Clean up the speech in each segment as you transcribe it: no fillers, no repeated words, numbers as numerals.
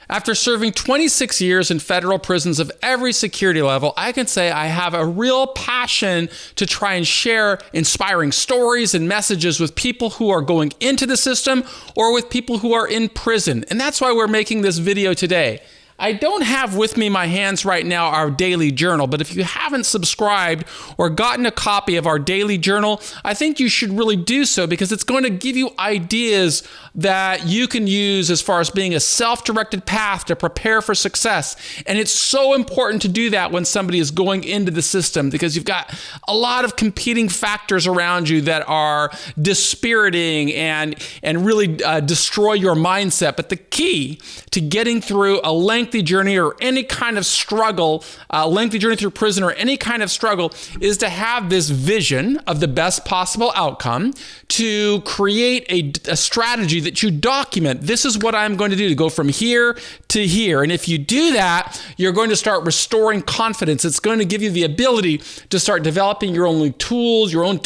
After serving 26 years in federal prisons of every security level, I can say I have a real passion to try and share inspiring stories and messages with people who are going into the system or with people who are in prison. And that's why we're making this video today. I don't have with me my hands right now our daily journal, but if you haven't subscribed or gotten a copy of our daily journal, I think you should really do so because it's going to give you ideas that you can use as far as being a self-directed path to prepare for success. And it's so important to do that when somebody is going into the system because you've got a lot of competing factors around you that are dispiriting and really destroy your mindset. But the key to getting through a lengthy journey or any kind of struggle, lengthy journey through prison or any kind of struggle is to have this vision of the best possible outcome, to create a strategy that you document. This is what I'm going to do to go from here to here. And if you do that, you're going to start restoring confidence. It's going to give you the ability to start developing your own tools, your own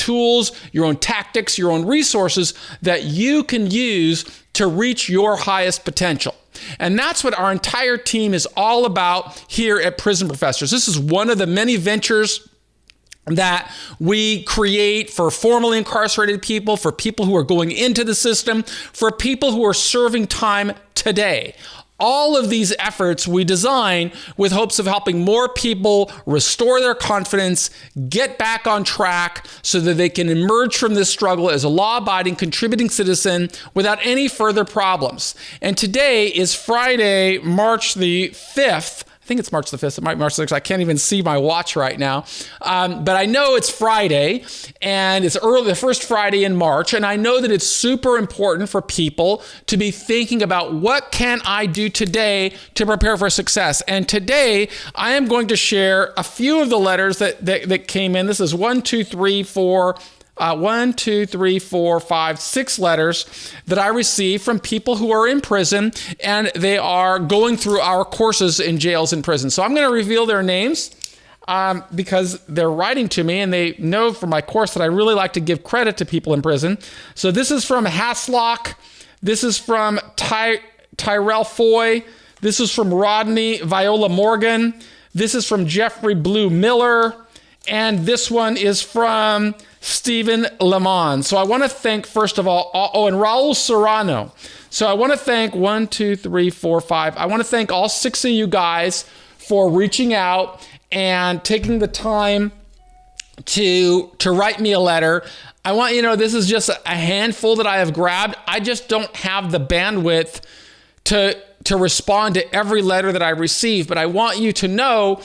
tactics, your own resources that you can use to reach your highest potential. And that's what our entire team is all about here at Prison Professors. This is one of the many ventures that we create for formerly incarcerated people, for people who are going into the system, for people who are serving time today. All of these efforts we design with hopes of helping more people restore their confidence, get back on track so that they can emerge from this struggle as a law-abiding, contributing citizen without any further problems. And today is Friday, March the 5th. I think it's March the 5th. It might be March the 6th. I can't even see my watch right now. But I know it's Friday and it's early, the first Friday in March. And I know that it's super important for people to be thinking about what can I do today to prepare for success. And today I am going to share a few of the letters that came in. This is 6 letters that I received from people who are in prison and they are going through our courses in jails and prisons. So I'm going to reveal their names because they're writing to me and they know from my course that I really like to give credit to people in prison. So this is from Haslock. This is from Tyrell Foy. This is from Rodney Viola Morgan. This is from Jeffrey Blue Miller. And this one is from Stephen Lamons. So I want to thank, first of all, and Raul Serrano. So I want to thank 5. I want to thank all 6 of you guys for reaching out and taking the time to write me a letter. I want you to know this is just a handful that I have grabbed. I just don't have the bandwidth to respond to every letter that I receive, but I want you to know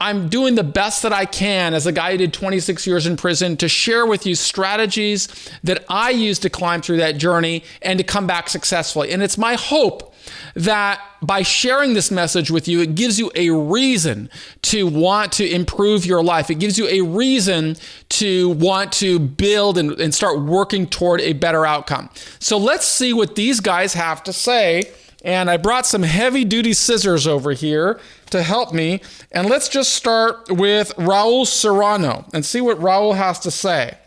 I'm doing the best that I can as a guy who did 26 years in prison to share with you strategies that I used to climb through that journey and to come back successfully. And it's my hope that by sharing this message with you, it gives you a reason to want to improve your life. It gives you a reason to want to build and start working toward a better outcome. So let's see what these guys have to say. And I brought some heavy-duty scissors over here to help me. And let's just start with Raul Serrano and see what Raul has to say.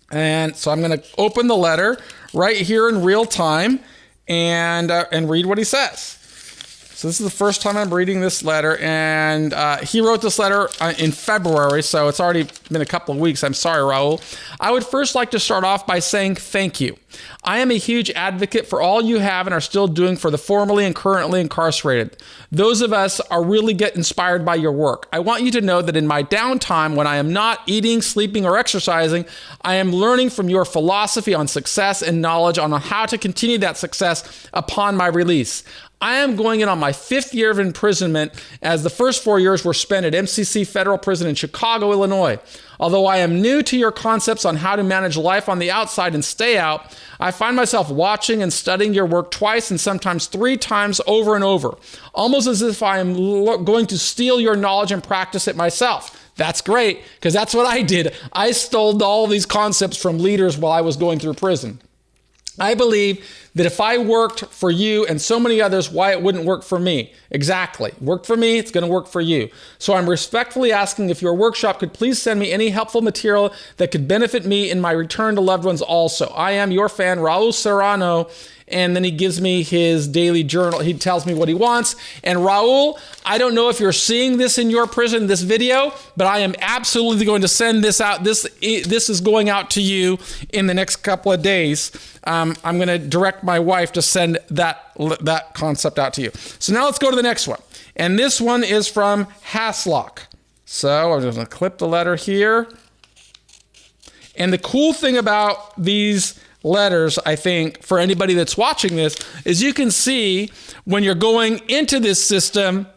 And so I'm going to open the letter right here in real time and read what he says. So this is the first time I'm reading this letter, and he wrote this letter in February, so it's already been a couple of weeks. I'm sorry, Raul. I would first like to start off by saying thank you. I am a huge advocate for all you have and are still doing for the formerly and currently incarcerated. Those of us are really get inspired by your work. I want you to know that in my downtime, when I am not eating, sleeping, or exercising, I am learning from your philosophy on success and knowledge on how to continue that success upon my release. I am going in on my 5th year of imprisonment, as the first 4 years were spent at MCC Federal Prison in Chicago, Illinois. Although I am new to your concepts on how to manage life on the outside and stay out, I find myself watching and studying your work twice and sometimes 3 times over and over, almost as if I am going to steal your knowledge and practice it myself. That's great, because that's what I did. I stole all these concepts from leaders while I was going through prison. I believe that if I worked for you and so many others, why it wouldn't work for me. Exactly. Worked for me, it's going to work for you. So I'm respectfully asking if your workshop could please send me any helpful material that could benefit me in my return to loved ones also. I am your fan, Raul Serrano, and then he gives me his daily journal. He tells me what he wants. And Raul, I don't know if you're seeing this in your prison, this video, but I am absolutely going to send this out. This is going out to you in the next couple of days. I'm going to direct my wife to send that concept out to you. So now let's go to the next one. And this one is from Haslock. So I'm just going to clip the letter here. And the cool thing about these letters, I think, for anybody that's watching this, is you can see when you're going into this system,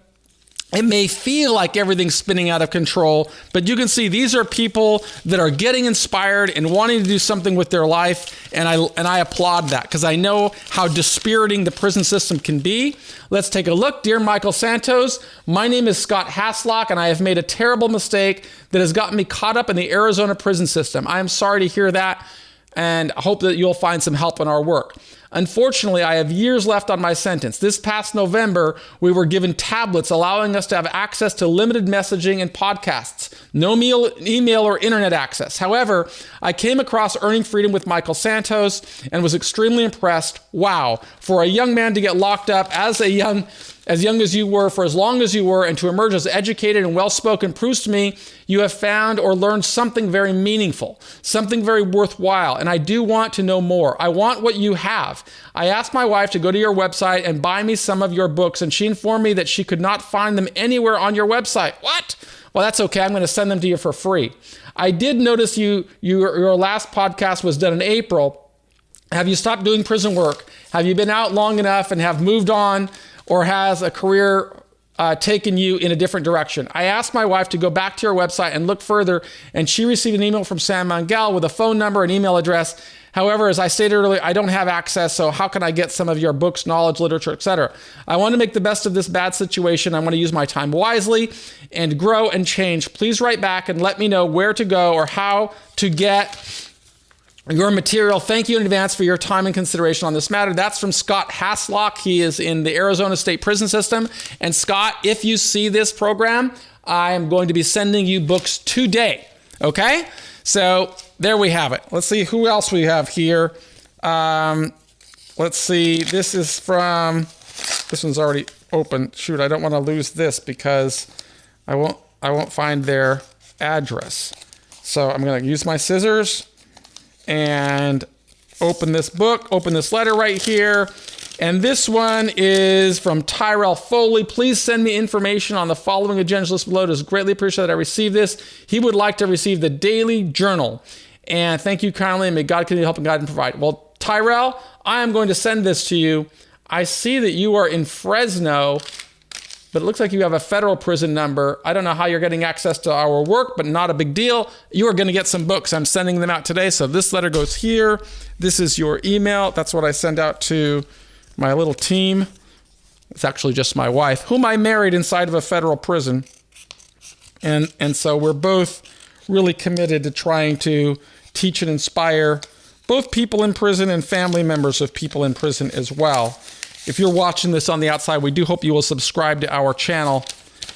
it may feel like everything's spinning out of control, but you can see these are people that are getting inspired and wanting to do something with their life, and I applaud that because I know how dispiriting the prison system can be. Let's take a look. Dear Michael Santos, my name is Scott Haslock, and I have made a terrible mistake that has gotten me caught up in the Arizona prison system. I am sorry to hear that, and hope that you'll find some help in our work. Unfortunately, I have years left on my sentence. This past November, we were given tablets allowing us to have access to limited messaging and podcasts. No email or internet access. However, I came across Earning Freedom with Michael Santos and was extremely impressed. Wow, for a young man to get locked up as young as you were, for as long as you were, and to emerge as educated and well-spoken proves to me you have found or learned something very meaningful, something very worthwhile, and I do want to know more. I want what you have. I asked my wife to go to your website and buy me some of your books, and she informed me that she could not find them anywhere on your website. What? Well, that's okay. I'm going to send them to you for free. I did notice your last podcast was done in April. Have you stopped doing prison work? Have you been out long enough and have moved on? Or has a career taken you in a different direction? I asked my wife to go back to your website and look further, and she received an email from San Miguel with a phone number and email address. However, as I stated earlier, I don't have access, so how can I get some of your books, knowledge, literature, etc.? I want to make the best of this bad situation. I want to use my time wisely and grow and change. Please write back and let me know where to go or how to get your material. Thank you in advance for your time and consideration on this matter. That's from Scott Haslock. He is in the Arizona State Prison System. And Scott, if you see this program, I am going to be sending you books today. Okay? So there we have it. Let's see who else we have here. Let's see. This one's already open. Shoot, I don't want to lose this because I won't find their address. So I'm going to use my scissors and open this book, open this letter right here. And this one is from Tyrell Foley. Please send me information on the following agendas list below. It is greatly appreciated that I received this. He would like to receive the daily journal. And thank you kindly, and may God continue to help and guide and provide. Well, Tyrell, I am going to send this to you. I see that you are in Fresno, but it looks like you have a federal prison number. I don't know how you're getting access to our work, but not a big deal. You are going to get some books. I'm sending them out today. So this letter goes here. This is your email. That's what I send out to my little team. It's actually just my wife, whom I married inside of a federal prison. And so we're both really committed to trying to teach and inspire both people in prison and family members of people in prison as well. If you're watching this on the outside, we do hope you will subscribe to our channel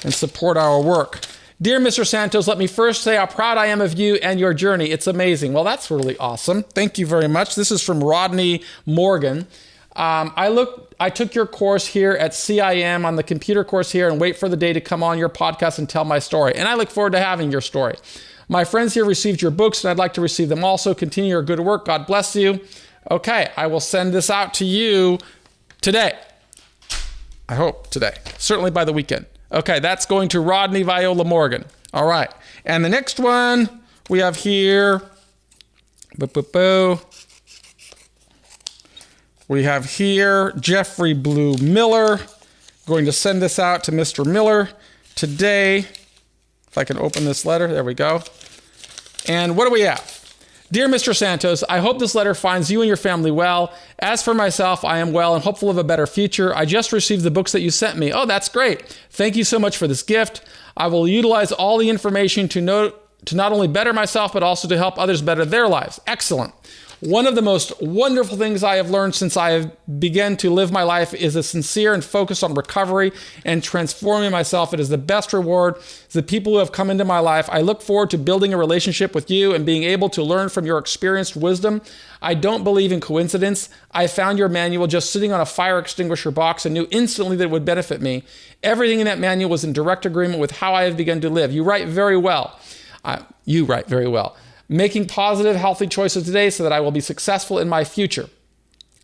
and support our work. Dear Mr. Santos, let me first say how proud I am of you and your journey. It's amazing. Well, that's really awesome. Thank you very much. This is from Rodney Morgan. I took your course here at CIM on the computer course here and wait for the day to come on your podcast and tell my story. And I look forward to having your story. My friends here received your books and I'd like to receive them also. Continue your good work. God bless you. Okay, I will send this out to you today. I hope today. Certainly by the weekend. Okay, that's going to Rodney Viola Morgan. All right. And the next one we have here. We have here Jeffrey Blue Miller. Going to send this out to Mr. Miller today. If I can open this letter. There we go. And what do we have? Dear Mr. Santos, I hope this letter finds you and your family well. As for myself, I am well and hopeful of a better future. I just received the books that you sent me. Oh, that's great. Thank you so much for this gift. I will utilize all the information to not only better myself, but also to help others better their lives. Excellent. One of the most wonderful things I have learned since I have begun to live my life is a sincere and focus on recovery and transforming myself. It is the best reward. It's the people who have come into my life. I look forward to building a relationship with you and being able to learn from your experienced wisdom. I don't believe in coincidence. I found your manual just sitting on a fire extinguisher box and knew instantly that it would benefit me. Everything in that manual was in direct agreement with how I have begun to live. You write very well. Making positive, healthy choices today so that I will be successful in my future.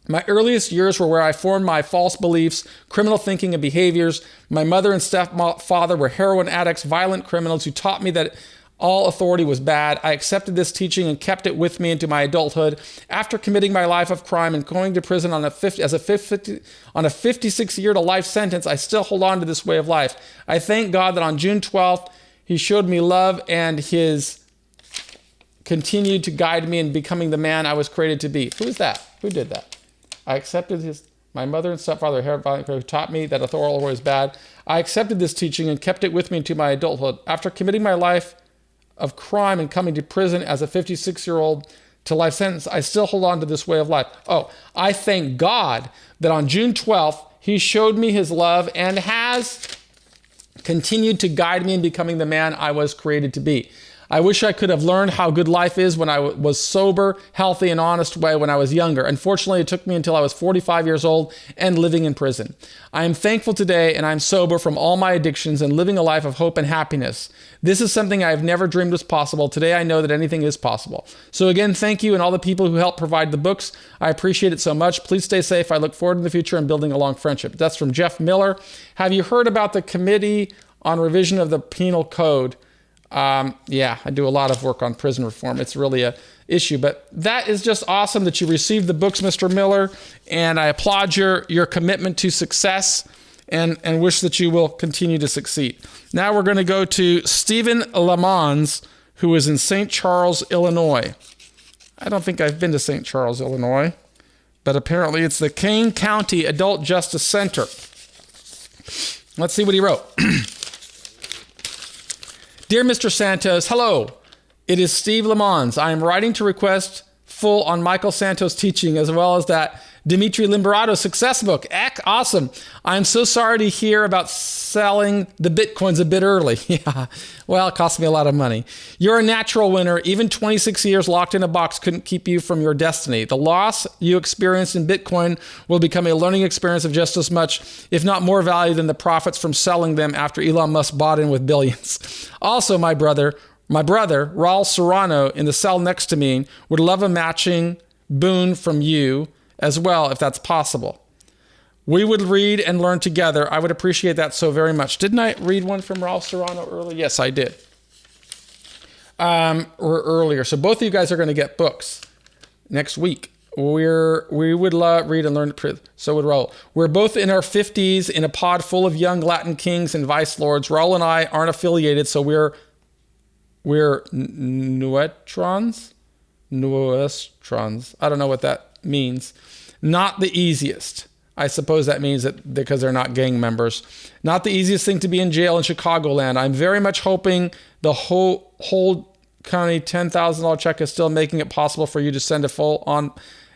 My earliest years were where I formed my false beliefs, criminal thinking and behaviors. My mother and stepfather were heroin addicts, violent criminals who taught me that all authority was bad. I accepted this teaching and kept it with me into my adulthood. After committing my life of crime and going to prison on a 56-year-to-life sentence, I still hold on to this way of life. I thank God that on June 12th, He showed me love and His continued to guide me in becoming the man I was created to be. Who is that? Who did that? I accepted my mother and stepfather who taught me that authority was bad. I accepted this teaching and kept it with me into my adulthood. After committing my life of crime and coming to prison as a 56-year-old to life sentence, I still hold on to this way of life. Oh, I thank God that on June 12th, He showed me His love and has continued to guide me in becoming the man I was created to be. I wish I could have learned how good life is when I was sober, healthy, and honest way when I was younger. Unfortunately, it took me until I was 45 years old and living in prison. I am thankful today and I'm sober from all my addictions and living a life of hope and happiness. This is something I have never dreamed was possible. Today, I know that anything is possible. So again, thank you and all the people who helped provide the books. I appreciate it so much. Please stay safe. I look forward to the future and building a long friendship. That's from Jeff Miller. Have you heard about the Committee on Revision of the Penal Code? Yeah, I do a lot of work on prison reform. It's really a issue, but that is just awesome that you received the books, Mr. Miller, and I applaud your commitment to success and wish that you will continue to succeed. Now we're going to go to Stephen Lamons, who is in St. Charles, Illinois. I don't think I've been to St. Charles, Illinois, but apparently it's the Kane County Adult Justice Center. Let's see what he wrote. Dear Mr. Santos, hello. It is Steve Lamons. I am writing to request full on Michael Santos' teaching as well as that Dimitri Limberato success book. Awesome. I'm so sorry to hear about selling the Bitcoins a bit early. Yeah, well, it cost me a lot of money. You're a natural winner. Even 26 years locked in a box couldn't keep you from your destiny. The loss you experienced in Bitcoin will become a learning experience of just as much, if not more value than the profits from selling them after Elon Musk bought in with billions. Also, my brother, Raul Serrano, in the cell next to me, would love a matching boon from you as well, if that's possible. We would read and learn together. I would appreciate that so very much. Didn't I read one from Raul Serrano earlier? Yes, I did. Or earlier. So both of you guys are going to get books next week. We would read and learn. So would Raul. We're both in our 50s in a pod full of young Latin kings and vice lords. Raul and I aren't affiliated, so we're nuestrons. I don't know what that means. Not the easiest. I suppose that means that because they're not gang members. Not the easiest thing to be in jail in Chicagoland. I'm very much hoping the whole county $10,000 check is still making it possible for you to send a full-on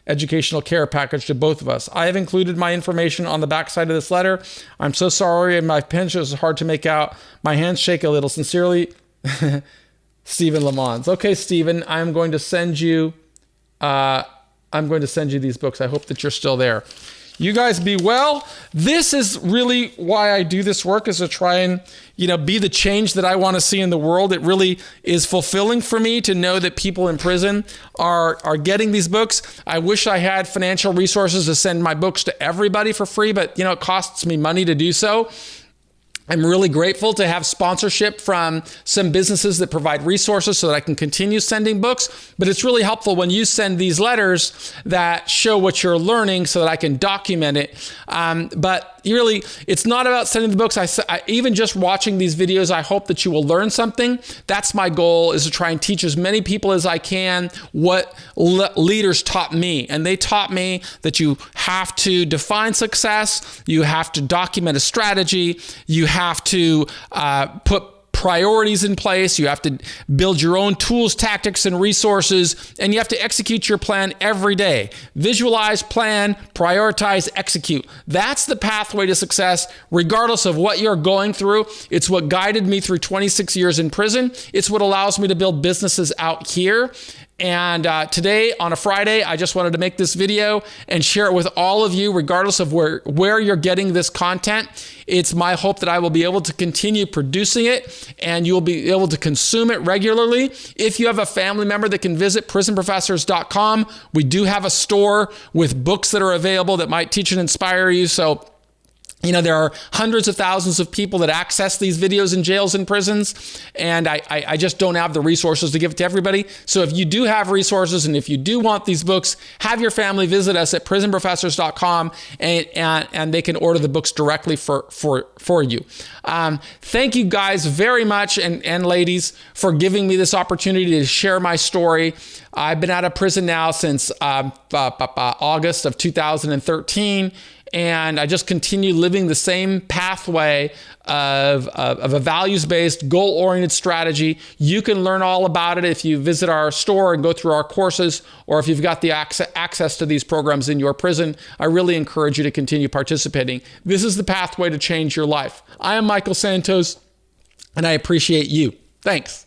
educational care package to both of us. I have included my information on the backside of this letter. I'm so sorry, and my pen is hard to make out. My hands shake a little. Sincerely, Stephen Lamons. Okay, Stephen, I'm going to send you these books. I hope that you're still there. You guys be well. This is really why I do this work, is to try and, be the change that I want to see in the world. It really is fulfilling for me to know that people in prison are getting these books. I wish I had financial resources to send my books to everybody for free, but it costs me money to do so. I'm really grateful to have sponsorship from some businesses that provide resources so that I can continue sending books. But it's really helpful when you send these letters that show what you're learning so that I can document it. But really, it's not about sending the books. Even just watching these videos, I hope that you will learn something. That's my goal, is to try and teach as many people as I can what leaders taught me. And they taught me that you have to define success, you have to document a strategy, you have to put priorities in place. You have to build your own tools, tactics, and resources, and you have to execute your plan every day. Visualize, plan, prioritize, execute. That's the pathway to success, regardless of what you're going through. It's what guided me through 26 years in prison. It's what allows me to build businesses out here. And today, on a Friday, I just wanted to make this video and share it with all of you, regardless of where you're getting this content. It's my hope that I will be able to continue producing it and you'll be able to consume it regularly. If you have a family member that can visit prisonprofessors.com, we do have a store with books that are available that might teach and inspire you. So, there are hundreds of thousands of people that access these videos in jails and prisons, and I just don't have the resources to give it to everybody. So if you do have resources and if you do want these books, have your family visit us at prisonprofessors.com and they can order the books directly for you. Thank you guys very much, and ladies, for giving me this opportunity to share my story. I've been out of prison now since August of 2013. And I just continue living the same pathway of a values-based, goal-oriented strategy. You can learn all about it if you visit our store and go through our courses, or if you've got the access to these programs in your prison. I really encourage you to continue participating. This is the pathway to change your life. I am Michael Santos, and I appreciate you. Thanks.